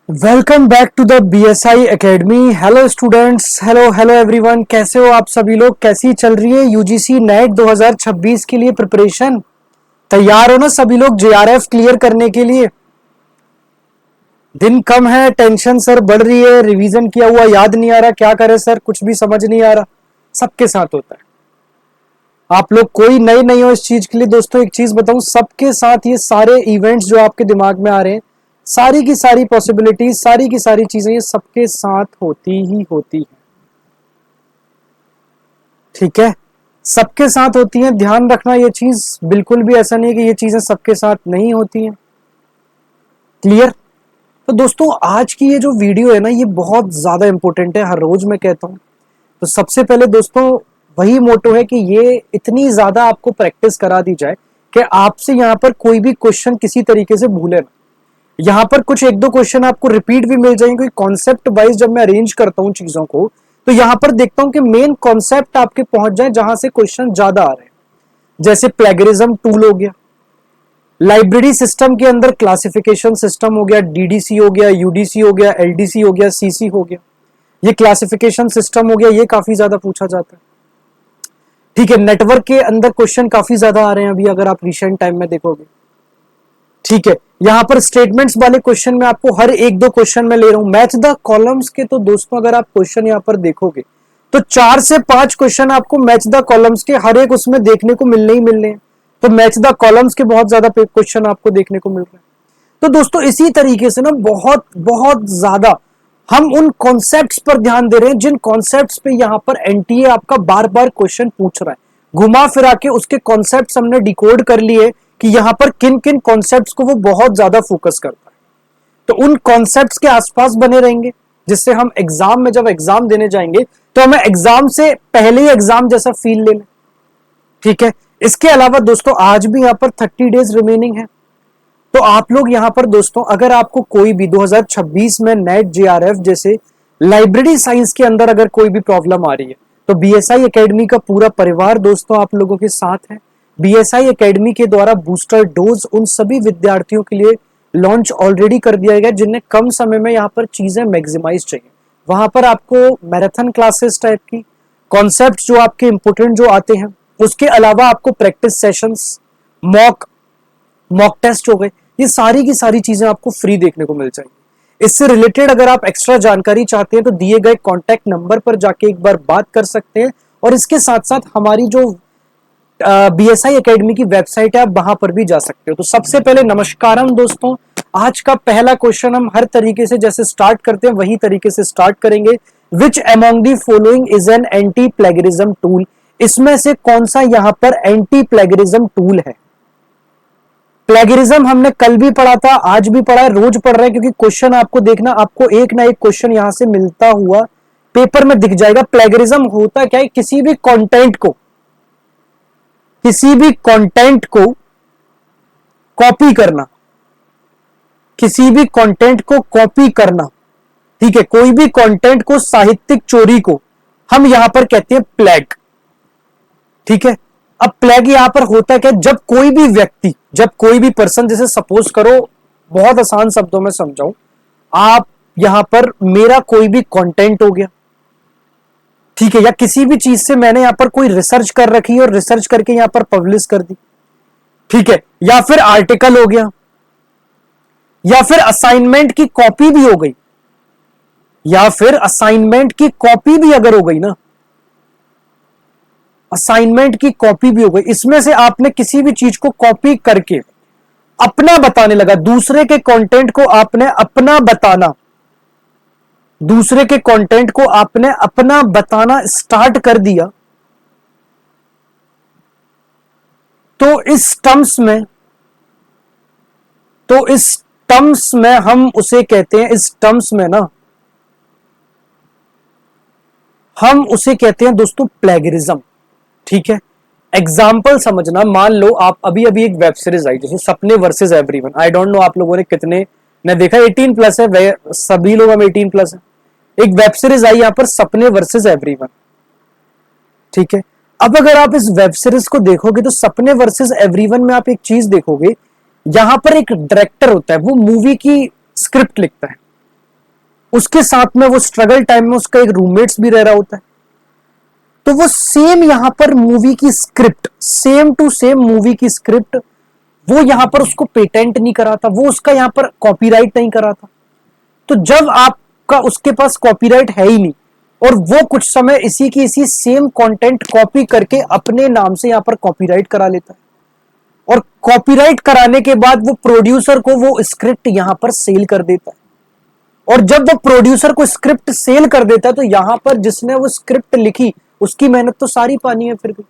Welcome back to the BSI Academy. Hello students, hello everyone, कैसे हो आप सभी लोग? कैसी चल रही है यूजीसी नेट 2026 के लिए प्रिपरेशन? तैयार हो ना सभी लोग जेआरएफ क्लियर करने के लिए? दिन कम है, टेंशन सर बढ़ रही है, रिवीजन किया हुआ याद नहीं आ रहा, क्या करे सर, कुछ भी समझ नहीं आ रहा। सबके साथ होता है। आप लोग कोई नए नहीं हो इस चीज के लिए। दोस्तों एक चीज बताऊं, सबके साथ ये सारे इवेंट्स जो आपके दिमाग में आ रहे हैं, सारी की सारी पॉसिबिलिटीज, सारी की सारी चीजें ये सबके साथ होती ही होती है। ठीक है, सबके साथ होती है, ध्यान रखना ये चीज। बिल्कुल भी ऐसा नहीं है कि ये चीजें सबके साथ नहीं होती हैं। क्लियर? तो दोस्तों आज की ये जो वीडियो है ना, ये बहुत ज्यादा इंपॉर्टेंट है, हर रोज मैं कहता हूं। तो सबसे पहले दोस्तों वही मोटो है कि ये इतनी ज्यादा आपको प्रैक्टिस करा दी जाए कि आपसे यहाँ पर कोई भी क्वेश्चन किसी तरीके से भूले ना। यहाँ पर कुछ एक दो क्वेश्चन आपको रिपीट भी मिल जाएंगे। कॉन्सेप्ट वाइज जब मैं अरेंज करता हूँ चीजों को, तो यहाँ पर देखता हूँ कि मेन कॉन्सेप्ट आपके पहुंच जाए जहां से क्वेश्चन ज्यादा आ रहे हैं। जैसे प्लेगरिज्म टूल हो गया, लाइब्रेरी सिस्टम के अंदर क्लासिफिकेशन सिस्टम हो गया, डीडीसी हो गया, यूडीसी हो गया, एलडीसी हो गया, सीसी हो गया। ये क्लासिफिकेशन सिस्टम हो गया, ये काफी ज्यादा पूछा जाता है। ठीक है, नेटवर्क के अंदर क्वेश्चन काफी ज्यादा आ रहे हैं अभी, अगर आप रिसेंट टाइम में देखोगे। ठीक है, यहां पर स्टेटमेंट्स वाले क्वेश्चन में आपको हर एक दो क्वेश्चन में ले रहा हूं। मैच द कॉलम्स के तो दोस्तों अगर आप क्वेश्चन यहां पर देखोगे तो 4 से 5 क्वेश्चन आपको मैच द कॉलम्स के हर एक उसमें देखने को मिलने ही मिलने हैं। तो मैच द कॉलम्स के बहुत ज्यादा क्वेश्चन आपको देखने को मिल रहे हैं। तो दोस्तों इसी तरीके से ना बहुत बहुत ज्यादा हम उन कॉन्सेप्ट्स पर ध्यान दे रहे हैं जिन कॉन्सेप्ट्स पे यहाँ पर एनटीए आपका बार बार क्वेश्चन पूछ रहा है। घुमा फिरा के उसके कॉन्सेप्ट्स हमने डिकोड कर लिए कि यहाँ पर किन किन कॉन्सेप्ट्स को वो बहुत ज्यादा फोकस करता है। तो उन कॉन्सेप्ट्स के आसपास बने रहेंगे, जिससे हम एग्जाम में जब एग्जाम देने जाएंगे तो हमें एग्जाम से पहले ही एग्जाम जैसा फील ले लें। ठीक है, इसके अलावा दोस्तों आज भी यहाँ पर 30 डेज रिमेनिंग है। तो आप लोग यहां पर दोस्तों अगर आपको कोई भी 2026 में नेट जेआरएफ जैसे लाइब्रेरी साइंस के अंदर अगर कोई भी प्रॉब्लम आ रही है, तो बीएसआई एकेडमी का पूरा परिवार दोस्तों आप लोगों के साथ है। बीएसआई एकेडमी के द्वारा बूस्टर डोज उन सभी विद्यार्थियों के लिए लॉन्च ऑलरेडी कर दिया गया जिन्हें कम समय में यहाँ पर चीजें मैक्सिमाइज चाहिए। वहां पर आपको मैराथन क्लासेस टाइप की कॉन्सेप्ट जो आपके इंपोर्टेंट जो आते हैं, उसके अलावा आपको practice sessions, mock mock test हो गए, ये सारी की सारी चीजें आपको फ्री देखने को मिल जाएंगी। इससे रिलेटेड अगर आप एक्स्ट्रा जानकारी चाहते हैं तो दिए गए कॉन्टैक्ट नंबर पर जाके एक बार बात कर सकते हैं। और इसके साथ साथ हमारी जो बीएसआई एकेडमी की वेबसाइट है, आप वहां पर भी जा सकते हो। तो सबसे पहले नमस्कारम दोस्तों, आज का पहला क्वेश्चन हम हर तरीके से जैसे स्टार्ट करते हैं वही तरीके से स्टार्ट करेंगे। Which among the following is an anti plagiarism tool? इसमें से कौन सा यहां पर एंटी प्लेगरिज्म टूल है? प्लेगरिज्म हमने कल भी पढ़ा था, आज भी पढ़ा है, रोज पढ़ रहे हैं, क्योंकि क्वेश्चन आपको देखना, आपको एक ना एक क्वेश्चन यहां से मिलता हुआ पेपर में दिख जाएगा। प्लेगरिज्म होता क्या है? किसी भी कंटेंट को कॉपी करना, किसी भी कंटेंट को कॉपी करना। ठीक है, कोई भी कंटेंट को, साहित्यिक चोरी को हम यहां पर कहते हैं प्लेग। ठीक है, अब प्लेग यहां पर होता क्या? जब कोई भी व्यक्ति, जब कोई भी पर्सन, जैसे सपोज करो, बहुत आसान शब्दों में समझाऊं, आप यहां पर मेरा कोई भी कंटेंट हो गया, ठीक है, या किसी भी चीज से मैंने यहां पर कोई रिसर्च कर रखी है और रिसर्च करके यहां पर पब्लिश कर दी, ठीक है, या फिर आर्टिकल हो गया, या फिर असाइनमेंट की कॉपी भी हो गई, या फिर असाइनमेंट की कॉपी भी अगर हो गई ना, असाइनमेंट की कॉपी भी हो गई, इसमें से आपने किसी भी चीज को कॉपी करके अपना बताने लगा, दूसरे के कंटेंट को आपने अपना बताना, दूसरे के कंटेंट को आपने अपना बताना स्टार्ट कर दिया, तो इस टर्म्स में हम उसे कहते हैं, इस टर्म्स में ना हम उसे कहते हैं दोस्तों प्लेगरिज्म। ठीक है, एग्जाम्पल समझना, मान लो आप अभी अभी एक वेब सीरीज आई जैसे सपने versus everyone, I don't know आप लोगों ने कितने ने देखा, 18+ है, सभी लोग हम 18+ है। एक वेब सीरीज आई यहां पर सपने वर्सेस एवरीवन। ठीक है, अब अगर आप इस वेब सीरीज को देखोगे तो सपने वर्सेस एवरीवन में आप एक चीज देखोगे, यहां पर एक डायरेक्टर होता है, वो मूवी की स्क्रिप्ट लिखता है। उसके साथ में वो स्ट्रगल टाइम में उसका एक रूममेट्स भी रह रहा होता है। तो वो सेम यहां पर मूवी की script, same to same movie की स्क्रिप्ट, वो यहां पर उसको पेटेंट नहीं करा था, वो उसका यहां पर कॉपीराइट नहीं करा था। तो जब आपका उसके पास कॉपीराइट है ही नहीं और वो कुछ समय इसी की इसी सेम कंटेंट कॉपी करके अपने नाम से यहां पर कॉपीराइट करा लेता है, और कॉपीराइट कराने के बाद वो प्रोड्यूसर को वो स्क्रिप्ट यहां पर सेल कर देता है। और जब वो प्रोड्यूसर को स्क्रिप्ट सेल कर देता है तो यहां पर जिसने वो स्क्रिप्ट लिखी उसकी मेहनत तो सारी पानी है फिर भी।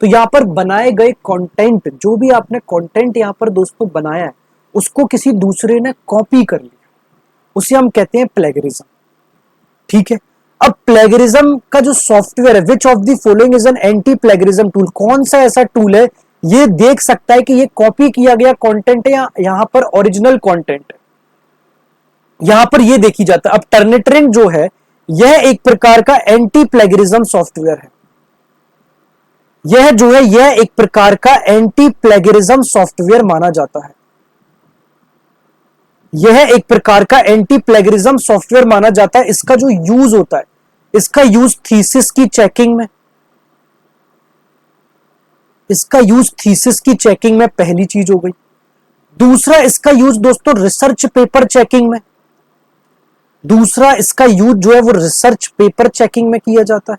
तो यहां पर बनाए गए कंटेंट, जो भी आपने कंटेंट यहां पर दोस्तों बनाया है, उसको किसी दूसरे ने कॉपी कर लिया, उसे हम कहते हैं प्लेगरिज्म। ठीक है, अब प्लेगरिज्म का जो सॉफ्टवेयर है, विच of the following is an anti plagiarism tool, कौन सा ऐसा टूल है ये देख सकता है कि ये कॉपी किया गया कंटेंट है या यहां पर ओरिजिनल कंटेंट है, यहां पर ये देखी जाता है। अब टर्निट्रिन जो है यह एक प्रकार का एंटी प्लेगरिज्म सॉफ्टवेयर है, यह जो है यह एक प्रकार का एंटी प्लेगरिज्म सॉफ्टवेयर माना जाता है, यह एक प्रकार का एंटी प्लेगरिज्म सॉफ्टवेयर माना जाता है। इसका जो यूज होता है, इसका यूज थीसिस की चेकिंग में, इसका यूज थीसिस की चेकिंग में पहली चीज हो गई। दूसरा इसका यूज दोस्तों रिसर्च पेपर चेकिंग में, दूसरा इसका यूज जो है वो रिसर्च पेपर चेकिंग में किया जाता है।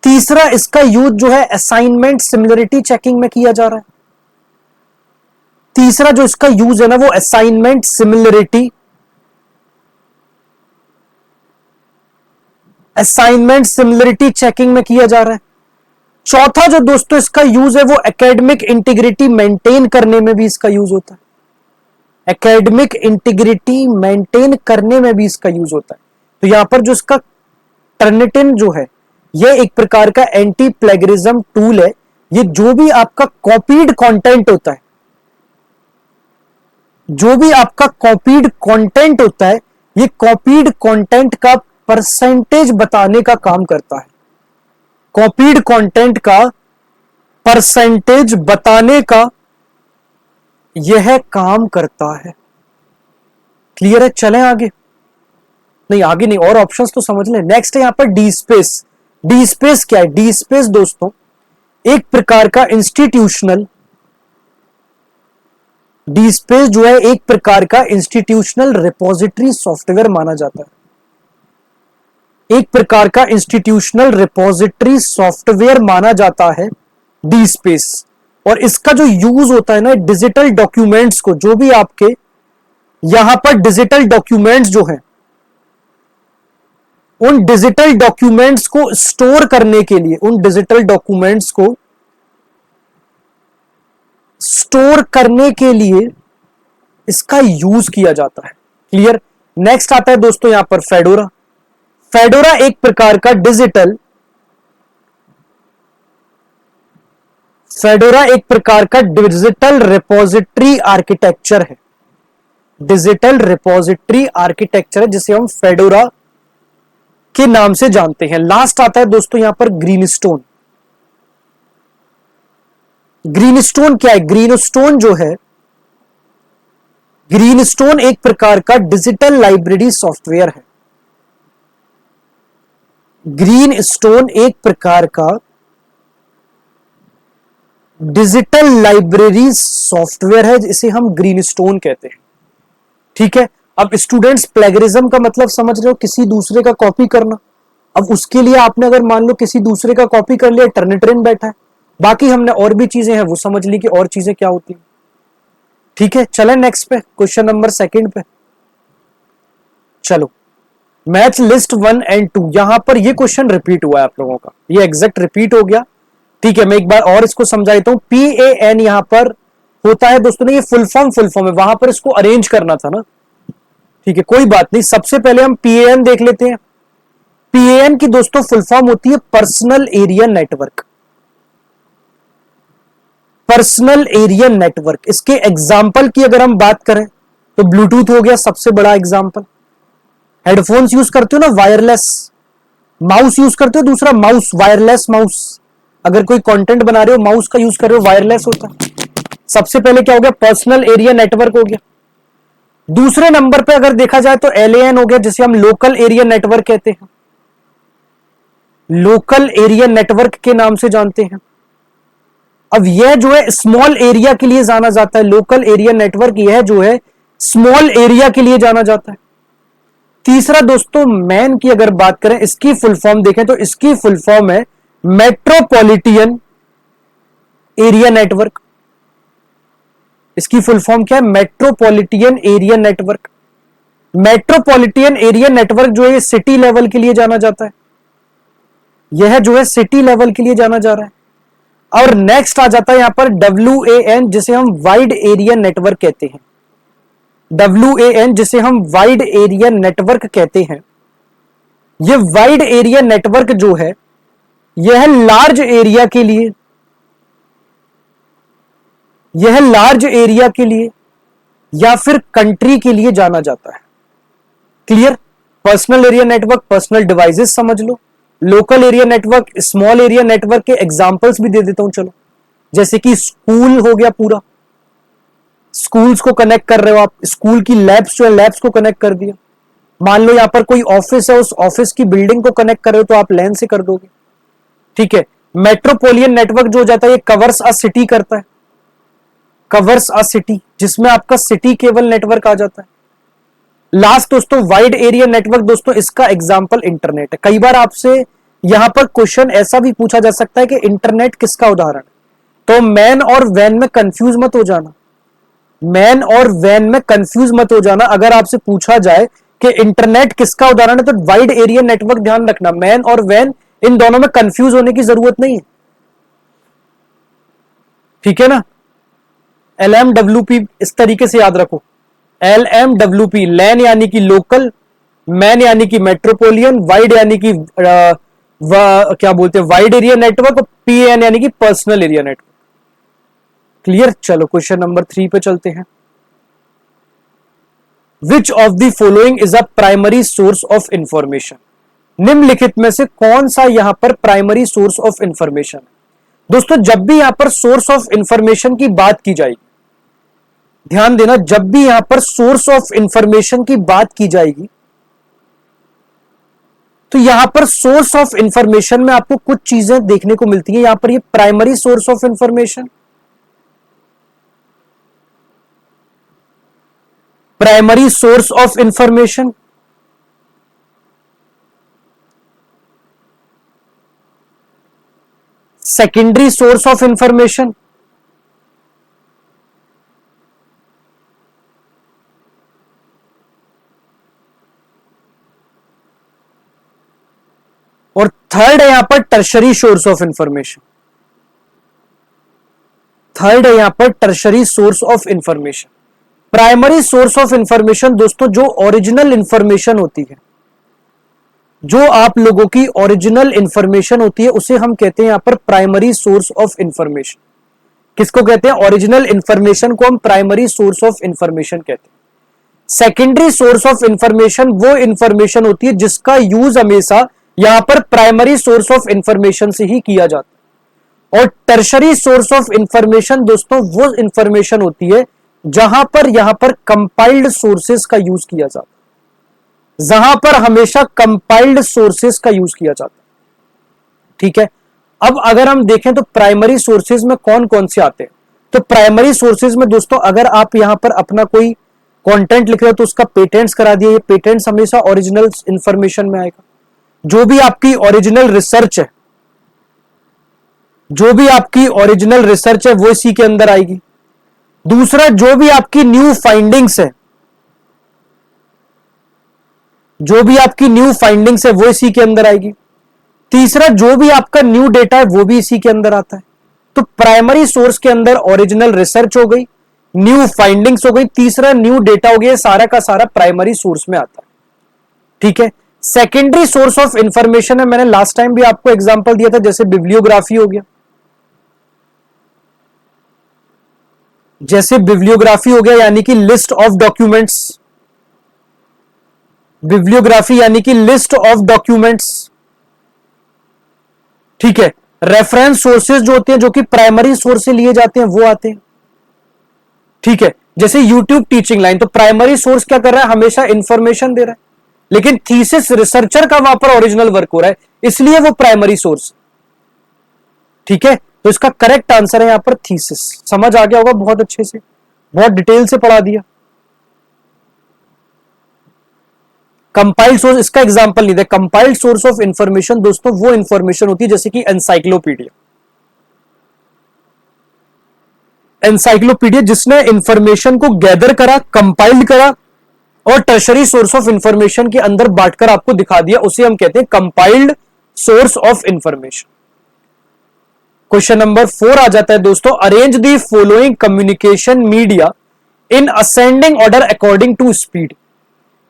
तीसरा इसका यूज जो है असाइनमेंट सिमिलरिटी चेकिंग में किया जा रहा है। तीसरा जो इसका यूज है ना वो असाइनमेंट सिमिलरिटी चेकिंग में किया जा रहा है। चौथा जो दोस्तों इसका यूज है वो एकेडमिक इंटीग्रिटी मेंटेन करने में भी इसका यूज होता है, एकेडमिक इंटीग्रिटी मेंटेन करने में भी इसका यूज होता है। तो यहां पर जो इसका टर्निटिन जो है यह एक प्रकार का एंटी प्लेगरिज्म टूल है। ये जो भी आपका कॉपीड कंटेंट होता है, जो भी आपका कॉपीड कंटेंट होता है, ये कॉपीड कंटेंट का परसेंटेज बताने का काम करता है, कॉपीड कंटेंट का परसेंटेज बताने का यह काम करता है। क्लियर है? चलें आगे, नहीं आगे नहीं, और ऑप्शंस तो समझ लें। नेक्स्ट है यहां पर डी स्पेस। डी स्पेस क्या है? डी स्पेस दोस्तों एक प्रकार का इंस्टीट्यूशनल, डी स्पेस जो है एक प्रकार का इंस्टीट्यूशनल रिपोजिटरी सॉफ्टवेयर माना जाता है, एक प्रकार का इंस्टीट्यूशनल रिपोजिटरी सॉफ्टवेयर माना जाता है डी स्पेस। और इसका जो यूज होता है ना डिजिटल डॉक्यूमेंट्स को, जो भी आपके यहां पर डिजिटल डॉक्यूमेंट्स जो हैं, उन डिजिटल डॉक्यूमेंट्स को स्टोर करने के लिए, उन डिजिटल डॉक्यूमेंट्स को स्टोर करने के लिए इसका यूज किया जाता है। क्लियर? नेक्स्ट आता है दोस्तों यहां पर फेडोरा। फेडोरा एक प्रकार का डिजिटल, फेडोरा एक प्रकार का डिजिटल रिपोजिटरी आर्किटेक्चर है, डिजिटल रिपोजिटरी आर्किटेक्चर है जिसे हम फेडोरा के नाम से जानते हैं। लास्ट आता है दोस्तों यहां पर ग्रीनस्टोन। ग्रीनस्टोन क्या है? ग्रीनस्टोन जो है, ग्रीनस्टोन एक प्रकार का डिजिटल लाइब्रेरी सॉफ्टवेयर है। ग्रीनस्टोन एक प्रकार का डिजिटल लाइब्रेरी सॉफ्टवेयर है जिसे हम ग्रीनस्टोन कहते हैं। ठीक है, अब स्टूडेंट्स प्लेगरिज्म का मतलब समझ रहे हो, किसी दूसरे का कॉपी करना। अब उसके लिए आपने अगर मान लो किसी दूसरे का कॉपी कर लिया, टर्निट्रिन बैठा है, बाकी हमने और भी चीजें हैं वो समझ ली कि और चीजें क्या होती हैं। ठीक है, चलें नेक्स्ट पे, क्वेश्चन नंबर 2 पे। चलो, मैच लिस्ट 1 एंड 2, यहां पर ये क्वेश्चन रिपीट हुआ है आप लोगों का, ये एग्जैक्ट रिपीट हो गया। ठीक है, मैं एक बार और इसको समझा देता हूं। PAN यहां पर होता है दोस्तों ने, ये फुल फॉर्म है, वहां पर इसको अरेंज करना था ना। ठीक है, कोई बात नहीं, सबसे पहले हम PAN देख लेते हैं। PAN की दोस्तों फुल फॉर्म होती है personal area network, personal area network. इसके एग्जाम्पल की अगर हम बात करें तो ब्लूटूथ हो गया सबसे बड़ा एग्जाम्पल, हेडफोन्स यूज करते हो ना वायरलेस, माउस यूज करते हो, दूसरा माउस, वायरलेस माउस, अगर कोई कंटेंट बना रहे हो माउस का यूज कर रहे हो, वायरलेस होता है। सबसे पहले क्या हो गया? पर्सनल एरिया नेटवर्क हो गया। दूसरे नंबर पे अगर देखा जाए तो LAN हो गया, जिसे हम लोकल एरिया नेटवर्क कहते हैं, लोकल एरिया नेटवर्क के नाम से जानते हैं। अब यह जो है स्मॉल एरिया के लिए जाना जाता है, लोकल एरिया नेटवर्क यह जो है स्मॉल एरिया के लिए जाना जाता है। तीसरा दोस्तों मैन की अगर बात करें, इसकी फुल फॉर्म देखें तो इसकी फुल फॉर्म है मेट्रोपॉलिटन एरिया नेटवर्क। इसकी फुल फॉर्म क्या है? Metropolitan area network. Metropolitan area network जो है सिटी लेवल के लिए जाना जाता है, यह जो है सिटी लेवल के लिए जाना जा रहा है। और नेक्स्ट आ जाता है यहां पर WAN, जिसे हम वाइड एरिया नेटवर्क कहते हैं। WAN जिसे हम वाइड एरिया नेटवर्क कहते हैं, यह वाइड एरिया नेटवर्क जो है यह लार्ज एरिया के लिए, यह लार्ज एरिया के लिए या फिर कंट्री के लिए जाना जाता है। Clear? Personal area network, personal devices समझ लो, local area network, small area network के एग्जांपल्स भी दे देता हूं चलो, जैसे कि स्कूल हो गया, पूरा स्कूल्स को कनेक्ट कर रहे हो आप, स्कूल की लैब्स जो है लैब्स को कनेक्ट कर दिया। मान लो यहां पर कोई ऑफिस है, उस ऑफिस की बिल्डिंग को कनेक्ट कर रहे हो तो आप लैन से कर दोगे। ठीक है। मेट्रोपोलियन नेटवर्क जो हो जाता है ये कवर्स अ सिटी करता है, कवर्स अ सिटी, जिसमें आपका सिटी केबल नेटवर्क आ जाता है। लास्ट दोस्तों वाइड एरिया नेटवर्क, दोस्तों इसका एग्जांपल इंटरनेट है। कई बार आपसे यहां पर क्वेश्चन ऐसा भी पूछा जा सकता है कि इंटरनेट किसका उदाहरण है, तो मैन और वैन में कंफ्यूज मत हो जाना, मैन और वैन में कंफ्यूज मत हो जाना। अगर आपसे पूछा जाए कि इंटरनेट किसका उदाहरण है तो वाइड एरिया नेटवर्क ध्यान रखना, मैन और वैन इन दोनों में कंफ्यूज होने की जरूरत नहीं है। ठीक है ना? LMWP इस तरीके से याद रखो, LMWP, लैन यानी कि लोकल, मैन यानी कि मेट्रोपोलियन, वाइड यानी कि क्या बोलते हैं वाइड एरिया नेटवर्क, और PAN यानी कि पर्सनल एरिया नेटवर्क। क्लियर? चलो क्वेश्चन नंबर 3 पे चलते हैं। विच of the following is a primary source of information? निम्नलिखित में से कौन सा यहां पर प्राइमरी सोर्स ऑफ इंफॉर्मेशन है? दोस्तों जब भी यहां पर सोर्स ऑफ इंफॉर्मेशन की बात की जाएगी, ध्यान देना, जब भी यहां पर सोर्स ऑफ इंफॉर्मेशन की बात की जाएगी तो यहां पर सोर्स ऑफ इंफॉर्मेशन में आपको कुछ चीजें देखने को मिलती है। यहां पर ये primary source of information, primary source of information, secondary source of information, और थर्ड है यहां पर tertiary source of information. Third है यहां पर tertiary source of information. Primary source of information दोस्तों जो ओरिजिनल इंफॉर्मेशन होती है, जो आप लोगों की ओरिजिनल इंफॉर्मेशन होती है, उसे हम कहते हैं यहां पर प्राइमरी सोर्स ऑफ इंफॉर्मेशन। किसको कहते हैं? ओरिजिनल इंफॉर्मेशन को हम प्राइमरी सोर्स ऑफ इंफॉर्मेशन कहते हैं। सेकेंडरी सोर्स ऑफ इंफॉर्मेशन वो इंफॉर्मेशन होती है जिसका यूज हमेशा यहां पर प्राइमरी सोर्स ऑफ इंफॉर्मेशन से ही किया जाता है। और टर्शरी सोर्स ऑफ इंफॉर्मेशन दोस्तों वो इंफॉर्मेशन होती है जहां पर यहां पर कंपाइल्ड सोर्सेस का यूज किया जाता है, जहां पर हमेशा कंपाइल्ड सोर्सेस का यूज किया जाता है। ठीक है। अब अगर हम देखें तो प्राइमरी सोर्सेज में कौन कौन से आते हैं, तो प्राइमरी सोर्सेज में दोस्तों अगर आप यहां पर अपना कोई कंटेंट लिख रहे हो तो उसका पेटेंट्स करा दिए, ये पेटेंट्स हमेशा ओरिजिनल इंफॉर्मेशन में आएगा। जो भी आपकी ओरिजिनल रिसर्च है, जो भी आपकी ओरिजिनल रिसर्च है वो इसी के अंदर आएगी। दूसरा, जो भी आपकी न्यू फाइंडिंग्स है, जो भी आपकी न्यू फाइंडिंग्स है वो इसी के अंदर आएगी। तीसरा, जो भी आपका न्यू डेटा है वो भी इसी के अंदर आता है। तो प्राइमरी सोर्स के अंदर ओरिजिनल रिसर्च हो गई, न्यू फाइंडिंग्स हो गई, तीसरा न्यू डेटा हो गया, सारा का सारा प्राइमरी सोर्स में आता है। ठीक है। सेकेंडरी सोर्स ऑफ इंफॉर्मेशन है, मैंने लास्ट टाइम भी आपको एग्जांपल दिया था, जैसे बिब्लियोग्राफी हो गया, जैसे बिब्लियोग्राफी हो गया यानी कि लिस्ट ऑफ डॉक्यूमेंट्स, बिब्लियोग्राफी यानी कि लिस्ट ऑफ डॉक्यूमेंट्स। ठीक है। रेफरेंस सोर्सेज जो होते हैं, जो कि प्राइमरी सोर्स से लिए जाते हैं, वो आते हैं। ठीक है। जैसे यूट्यूब टीचिंग लाइन, तो प्राइमरी सोर्स क्या कर रहा है, हमेशा इंफॉर्मेशन दे रहा है, लेकिन थीसिस रिसर्चर का वहां पर ओरिजिनल वर्क हो रहा है, इसलिए वो प्राइमरी सोर्स। ठीक है, तो इसका करेक्ट आंसर है यहां पर थीसिस। समझ आ गया होगा बहुत अच्छे से, बहुत डिटेल से पढ़ा दिया। कंपाइल्ड सोर्स, इसका एग्जांपल नहीं दे। कंपाइल्ड सोर्स ऑफ इंफॉर्मेशन दोस्तों वो इंफॉर्मेशन होती है जैसे कि एनसाइक्लोपीडिया, एनसाइक्लोपीडिया जिसने इंफॉर्मेशन को गैदर करा, कंपाइल्ड करा और टर्शरी सोर्स ऑफ इंफॉर्मेशन के अंदर बांटकर आपको दिखा दिया, उसे हम कहते हैं compiled source of information. Question number 4 आ जाता है दोस्तों, arrange the following communication media in ascending order according to speed.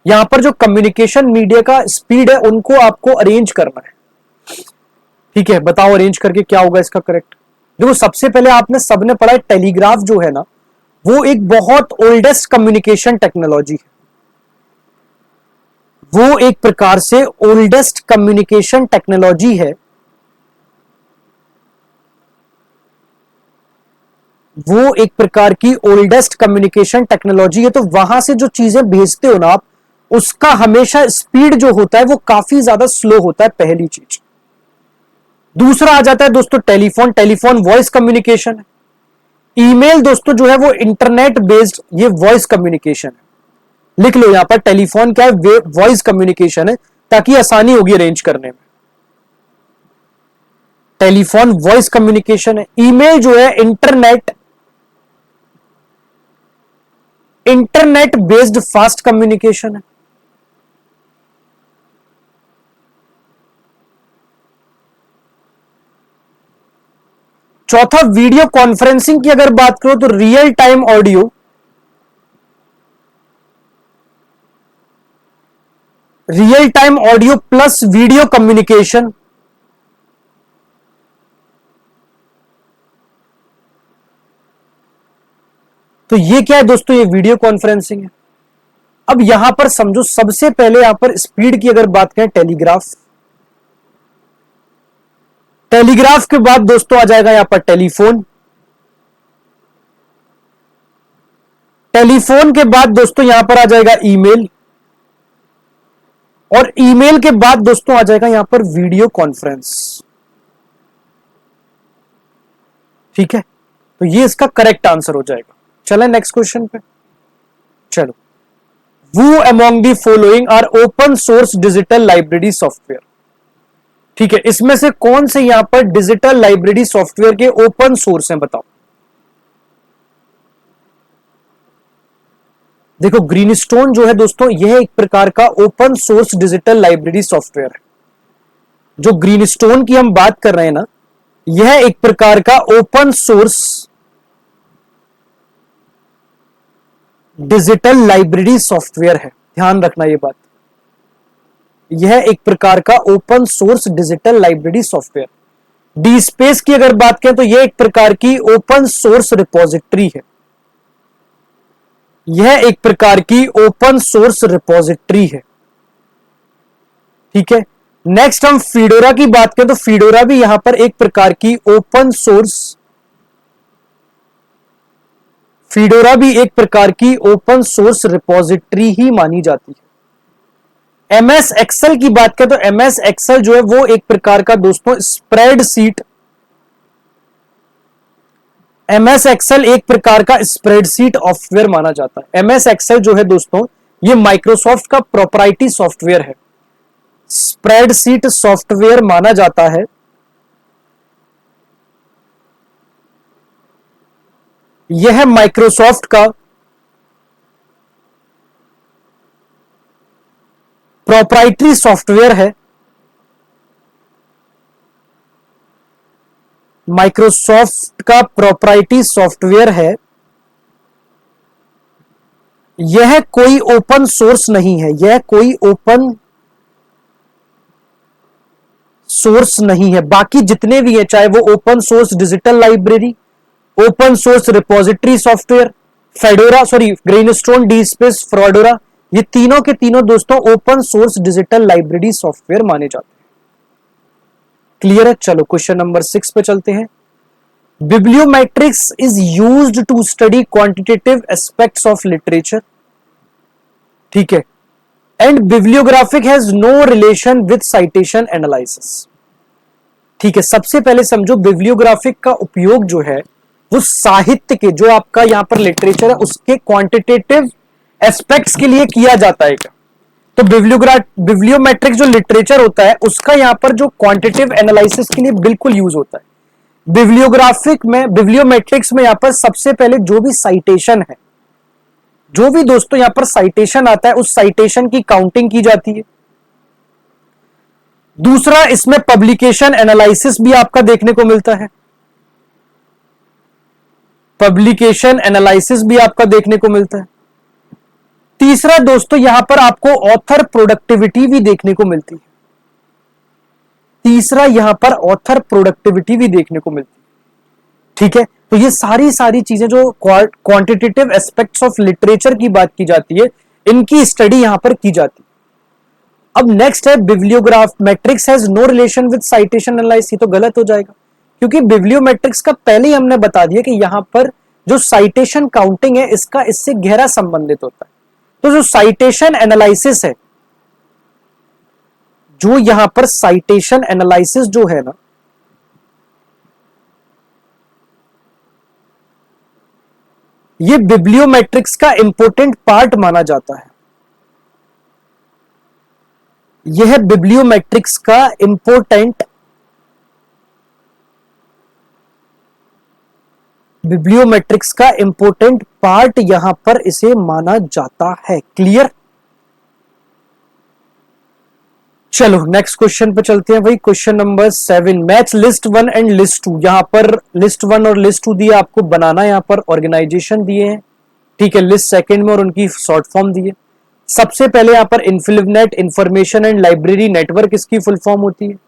यहां पर जो कम्युनिकेशन मीडिया का स्पीड है उनको आपको अरेंज करना है। ठीक है, बताओ अरेंज करके क्या होगा इसका करेक्ट। देखो सबसे पहले आपने सबने पढ़ा है टेलीग्राफ जो है ना, वो एक बहुत ओल्डेस्ट कम्युनिकेशन टेक्नोलॉजी है। वो एक प्रकार से ओल्डेस्ट कम्युनिकेशन टेक्नोलॉजी है। वो एक प्रकार की ओल्डेस्ट कम्युनिकेशन टेक्नोलॉजी है, तो वहां से जो चीजें भेजते हो ना आप, उसका हमेशा स्पीड जो होता है वो काफी ज्यादा स्लो होता है, पहली चीज। दूसरा आ जाता है दोस्तों टेलीफोन, टेलीफोन वॉइस कम्युनिकेशन है। ईमेल दोस्तों जो है वो इंटरनेट बेस्ड ये वॉइस कम्युनिकेशन है। लिख लो यहां पर टेलीफोन क्या है, वॉइस कम्युनिकेशन है, ताकि आसानी होगी अरेंज करने में। टेलीफोन वॉइस कम्युनिकेशन है। ईमेल जो है इंटरनेट बेस्ड फास्ट कम्युनिकेशन है। चौथा वीडियो कॉन्फ्रेंसिंग की अगर बात करो तो real time audio, real time audio plus video communication. तो ये क्या है दोस्तों, ये वीडियो कॉन्फ्रेंसिंग है। अब यहां पर समझो, सबसे पहले यहां पर स्पीड की अगर बात करें टेलीग्राफ, टेलीग्राफ के बाद दोस्तों आ जाएगा यहां पर टेलीफोन, टेलीफोन के बाद दोस्तों यहां पर आ जाएगा ईमेल, और ईमेल के बाद दोस्तों आ जाएगा यहां पर वीडियो कॉन्फ्रेंस। ठीक है, तो ये इसका करेक्ट आंसर हो जाएगा। चलें नेक्स्ट क्वेश्चन पे। चलो, who among the following are open source digital library software. ठीक है, इसमें से कौन से यहां पर डिजिटल लाइब्रेरी सॉफ्टवेयर के ओपन सोर्स हैं, बताओ। देखो ग्रीनस्टोन जो है दोस्तों, यह एक प्रकार का open source digital library software है। जो ग्रीनस्टोन की हम बात कर रहे हैं ना, यह एक प्रकार का open source digital library software है। ध्यान रखना ये बात, यह एक प्रकार का open source digital library software. D space की अगर बात करें तो यह एक प्रकार की ओपन सोर्स रिपोजिटरी है। यह एक प्रकार की ओपन सोर्स रिपोजिटरी है। ठीक है, नेक्स्ट हम फीडोरा की बात करें तो फीडोरा भी यहां पर एक प्रकार की ओपन सोर्स, फीडोरा भी एक प्रकार की ओपन सोर्स रिपोजिटरी ही मानी जाती है। एमएस एक्सेल की बात करें तो एमएस एक्सेल जो है वो एक प्रकार का दोस्तों स्प्रेडशीट, एमएस एक्सेल एक प्रकार का स्प्रेडशीट सॉफ्टवेयर माना जाता है। एमएस एक्सेल जो है दोस्तों ये माइक्रोसॉफ्ट का प्रोप्राइटरी सॉफ्टवेयर है, स्प्रेडशीट सॉफ्टवेयर माना जाता है। यह माइक्रोसॉफ्ट का प्रोप्राइटरी सॉफ्टवेयर है, माइक्रोसॉफ्ट का प्रोप्राइटरी सॉफ्टवेयर है। यह कोई ओपन सोर्स नहीं है, यह कोई ओपन सोर्स नहीं है। बाकी जितने भी है, चाहे वो open source digital library, open source repository software, Fedora Greenstone, D space, Fedora, ये तीनों के तीनों दोस्तों open source digital library software माने जाते हैं। क्लियर है। चलो क्वेश्चन नंबर 6 पे चलते हैं। Bibliometrics is used to study quantitative aspects of literature, ठीक है, and bibliographic has no relation with citation analysis, ठीक है। सबसे पहले समझो बिब्लियोग्राफिक का उपयोग जो है वो साहित्य के, जो आपका यहां पर लिटरेचर है उसके क्वांटिटेटिव एस्पेक्ट्स के लिए किया जाता है। तो बिब्लियोमेट्रिक जो लिटरेचर होता है उसका यहां पर जो क्वांटिटेटिव एनालिसिस के लिए बिल्कुल यूज होता है। बिब्लियोमेट्रिक्स में यहां पर सबसे पहले जो भी साइटेशन है, जो भी दोस्तों यहां पर साइटेशन आता है उस साइटेशन की काउंटिंग की जाती है। दूसरा, इसमें पब्लिकेशन एनालिसिस भी आपका देखने को मिलता है, पब्लिकेशन एनालिसिस भी आपका देखने को मिलता है। तीसरा दोस्तों, यहां पर आपको ऑथर प्रोडक्टिविटी भी देखने को मिलती है, तीसरा यहां पर ऑथर प्रोडक्टिविटी भी देखने को मिलती है, ठीक है। तो ये सारी चीजें जो क्वांटिटेटिव एस्पेक्ट्स ऑफ लिटरेचर की बात की जाती है, इनकी स्टडी यहां पर की जाती है। अब नेक्स्ट है bibliographometrics has no relation with citation analysis, ये तो गलत हो जाएगा, क्योंकि बिब्लियोमेट्रिक्स का पहले ही हमने बता दिया कि यहां पर जो साइटेशन काउंटिंग है इसका इससे गहरा संबंधित होता है। तो जो साइटेशन एनालिसिस है, जो यहां पर साइटेशन एनालिसिस जो है ना, ये बिब्लियोमेट्रिक्स का इंपॉर्टेंट पार्ट माना जाता है, यह बिब्लियोमेट्रिक्स का इंपॉर्टेंट पार्ट यहां पर इसे माना जाता है। क्लियर? चलो नेक्स्ट क्वेश्चन पे चलते हैं। वही question number 7, match list 1 and list 2। यहां पर लिस्ट 1 और लिस्ट 2 दिए आपको बनाना, यहां पर ऑर्गेनाइजेशन दिए हैं, ठीक है। लिस्ट सेकंड में और उनकी शॉर्ट फॉर्म दिए। सबसे पहले यहां पर इन्फिलिवनेट इंफॉर्मेशन एंड लाइब्रेरी नेटवर्क, इसकी फुल फॉर्म होती है।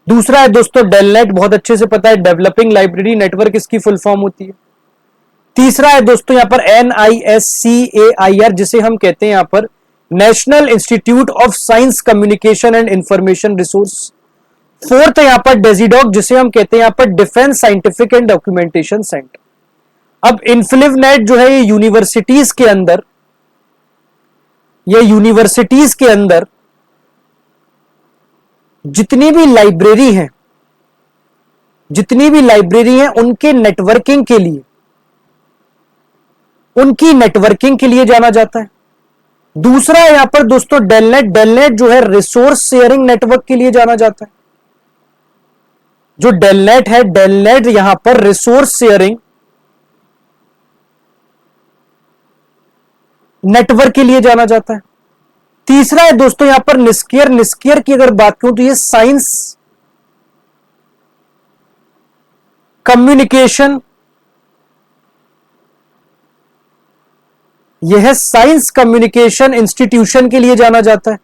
दूसरा है दोस्तों डेलनेट, बहुत अच्छे से पता है, डेवलपिंग लाइब्रेरी नेटवर्क, इसकी फुल फॉर्म होती है। तीसरा है दोस्तों यहां पर NISCAIR, जिसे हम कहते हैं यहां पर national institute of science communication and information resource. Fourth है यहां पर डेजिडॉक, जिसे हम कहते हैं यहां पर defence scientific and documentation centre. अब इन्फिलिवनेट जो है ये यूनिवर्सिटीज के अंदर, जितनी भी लाइब्रेरी हैं उनके नेटवर्किंग के लिए जाना जाता है। दूसरा यहां पर दोस्तों डेलनेट जो है रिसोर्स शेयरिंग नेटवर्क के लिए जाना जाता है। जो डेलनेट यहां पर रिसोर्स शेयरिंग नेटवर्क के लिए जाना जाता है। तीसरा है दोस्तों यहां पर निस्कियर की अगर बात करूं तो ये साइंस कम्युनिकेशन, यह साइंस कम्युनिकेशन इंस्टीट्यूशन के लिए जाना जाता है।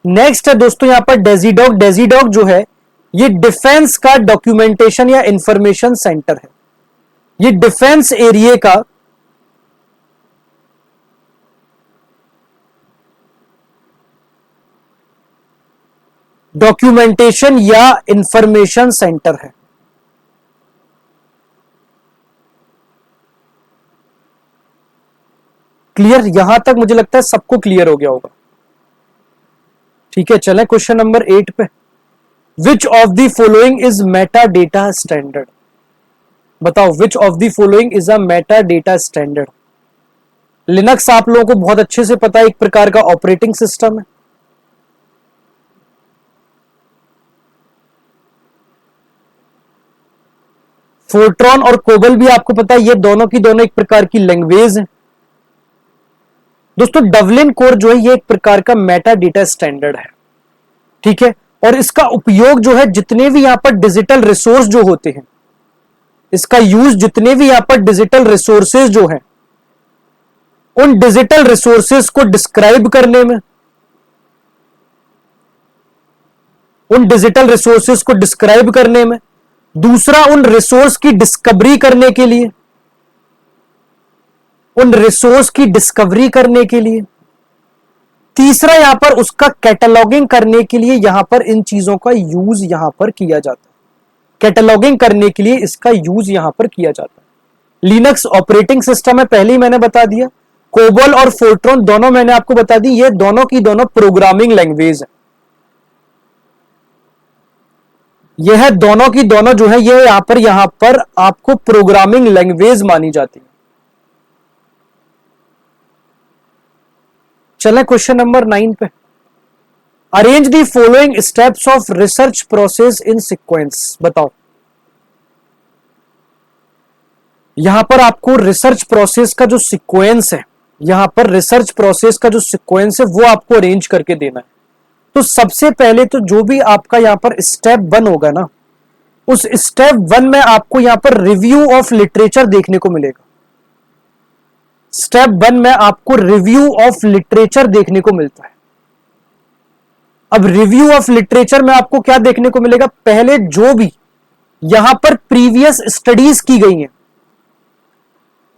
नेक्स्ट है दोस्तों यहां पर डेजिडॉक जो है ये डिफेंस का डॉक्यूमेंटेशन या इंफॉर्मेशन सेंटर है। ये डिफेंस एरिया का डॉक्यूमेंटेशन या इंफॉर्मेशन सेंटर है। क्लियर? यहां तक मुझे लगता है सबको क्लियर हो गया होगा, ठीक है। चलें क्वेश्चन नंबर 8 पे। Which of the following is meta data standard? बताओ which of the following is a meta data standard. Linux आप लोगों को बहुत अच्छे से पता है, एक प्रकार का ऑपरेटिंग सिस्टम है। फोर्ट्रॉन और कोबल भी आपको पता है, ये दोनों की दोनों एक प्रकार की लैंग्वेज है। दोस्तों डवलिन कोर जो है ये एक प्रकार का मेटा डेटा स्टैंडर्ड है, ठीक है। और इसका उपयोग जो है जितने भी यहां पर डिजिटल रिसोर्स जो होते हैं, इसका यूज जितने भी यहां पर डिजिटल रिसोर्सेज जो हैं उन डिजिटल रिसोर्सेज को डिस्क्राइब करने में, दूसरा उन रिसोर्स की डिस्कवरी करने के लिए, तीसरा यहां पर उसका कैटलॉगिंग करने के लिए यहां पर इन चीजों का यूज यहां पर किया जाता है। कैटलॉगिंग करने के लिए इसका यूज यहां पर किया जाता है। लिनक्स ऑपरेटिंग सिस्टम है, पहले ही मैंने बता दिया। कोबोल और फोर्ट्रॉन दोनों मैंने आपको बता दी, ये दोनों की दोनों प्रोग्रामिंग लैंग्वेज है। यह है दोनों की दोनों जो है ये यहां पर आपको प्रोग्रामिंग लैंग्वेज मानी जाती है। चलें क्वेश्चन नंबर 9 पे। Arrange the following steps of research process in sequence. बताओ, यहां पर आपको रिसर्च प्रोसेस का जो सीक्वेंस है, यहां पर रिसर्च प्रोसेस का जो सीक्वेंस है वो आपको अरेंज करके देना है। तो सबसे पहले तो जो भी आपका यहां पर स्टेप 1 होगा ना, उस स्टेप 1 में आपको यहां पर रिव्यू ऑफ लिटरेचर देखने को मिलेगा। स्टेप 1 में आपको रिव्यू ऑफ लिटरेचर देखने को मिलता है। अब रिव्यू ऑफ लिटरेचर में आपको क्या देखने को मिलेगा? पहले जो भी यहां पर प्रीवियस स्टडीज की गई हैं,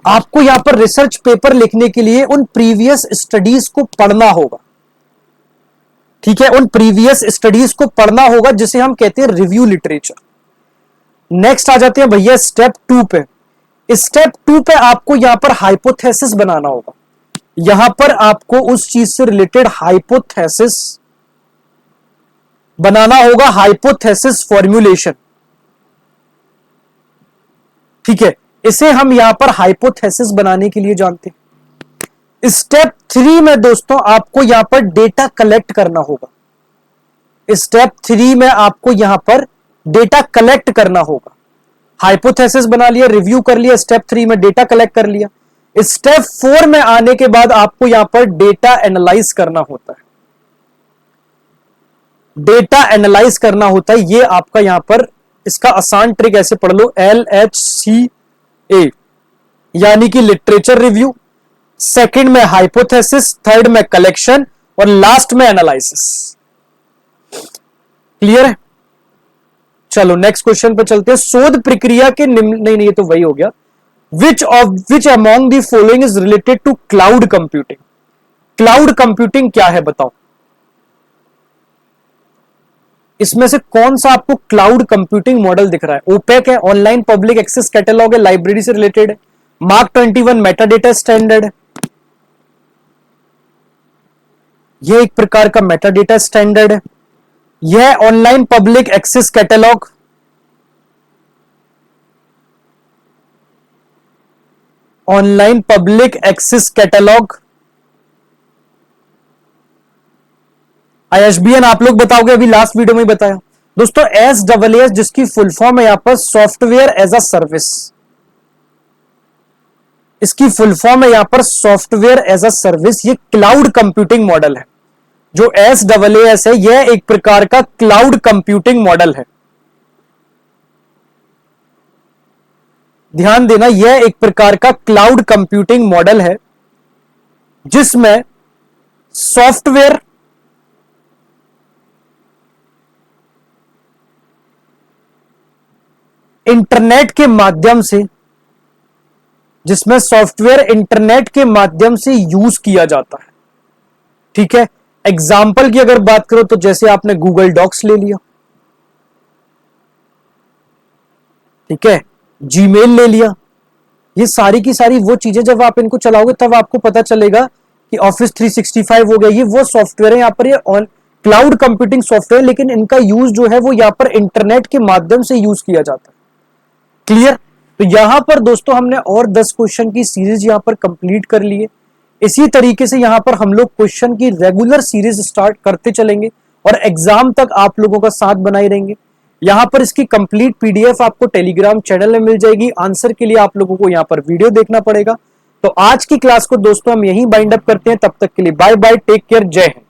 आपको यहां पर रिसर्च पेपर लिखने के लिए उन प्रीवियस स्टडीज को पढ़ना होगा। ठीक है, उन प्रीवियस स्टडीज को पढ़ना होगा जिसे हम कहते हैं रिव्यू लिटरेचर। नेक्स्ट आ जाते हैं भैया स्टेप 2 पे। स्टेप 2 पे आपको यहां पर हाइपोथेसिस बनाना होगा। यहां पर आपको उस चीज से रिलेटेड हाइपोथेसिस बनाना होगा, हाइपोथेसिस फॉर्मुलेशन। ठीक है, इसे हम यहां पर हाइपोथेसिस बनाने के लिए जानते हैं। स्टेप 3 में दोस्तों आपको यहां पर डेटा कलेक्ट करना होगा। स्टेप 3 में आपको यहां पर डेटा कलेक्ट करना होगा। हाइपोथेसिस बना लिया, रिव्यू कर लिया, स्टेप 3 में डेटा कलेक्ट कर लिया। स्टेप 4 में आने के बाद आपको यहां पर डेटा एनालाइज करना होता है। डेटा एनालाइज करना होता है, ये आपका यहां पर इसका आसान ट्रिक ऐसे पढ़ लो, LHCA, यानी कि लिटरेचर रिव्यू, सेकंड में हाइपोथेसिस, थर्ड में कलेक्शन और लास्ट में एनालिसिस। क्लियर है? चलो नेक्स्ट क्वेश्चन पे चलते हैं। शोध प्रक्रिया के नहीं ये तो वही हो गया। Which among the following is related to cloud computing. Cloud computing क्या है बताओ? इसमें से कौन सा आपको क्लाउड कंप्यूटिंग मॉडल दिख रहा है? ओपेक है, ऑनलाइन पब्लिक एक्सेस कैटलॉग है, लाइब्रेरी से रिलेटेड है, मार्क 21 मेटाडेटा स्टैंडर्ड है। यह एक प्रकार का मेटाडेटा स्टैंडर्ड है। यह online public access catalogue, online public access catalogue. ISBN आप लोग बताओगे, अभी लास्ट वीडियो में बताया दोस्तों। SaaS जिसकी फुल फॉर्म है यहां पर सॉफ्टवेयर एज अ सर्विस, इसकी फुल फॉर्म है यहां पर सॉफ्टवेयर एज अ सर्विस। ये क्लाउड कंप्यूटिंग मॉडल है। जो SaaS है यह एक प्रकार का क्लाउड कंप्यूटिंग मॉडल है। ध्यान देना, यह एक प्रकार का क्लाउड कंप्यूटिंग मॉडल है जिसमें सॉफ्टवेयर इंटरनेट के माध्यम से, जिसमें सॉफ्टवेयर इंटरनेट के माध्यम से यूज किया जाता है। ठीक है, एग्जाम्पल की अगर बात करो तो जैसे आपने गूगल डॉक्स ले लिया, ठीक है, जीमेल ले लिया। ये सारी की सारी वो चीजें जब आप इनको चलाओगे तब आपको पता चलेगा कि ऑफिस 365 हो गया, ये वो सॉफ्टवेयर है। यहां पर ये क्लाउड कंप्यूटिंग सॉफ्टवेयर, लेकिन इनका यूज जो है वो यहां पर इंटरनेट के माध्यम से यूज किया जाता है। क्लियर? तो यहां पर दोस्तों हमने और 10 क्वेश्चन की सीरीज यहां पर कंप्लीट कर लिए। इसी तरीके से यहां पर हम लोग क्वेश्चन की रेगुलर सीरीज स्टार्ट करते चलेंगे और एग्जाम तक आप लोगों का साथ बनाए रहेंगे। यहां पर इसकी कंप्लीट PDF आपको टेलीग्राम चैनल में मिल जाएगी। आंसर के लिए आप लोगों को यहां पर वीडियो देखना पड़ेगा। तो आज की क्लास को दोस्तों हम यहीं बाइंड अप करते हैं। तब तक के लिए बाय बाय, टेक केयर, जय हिंद।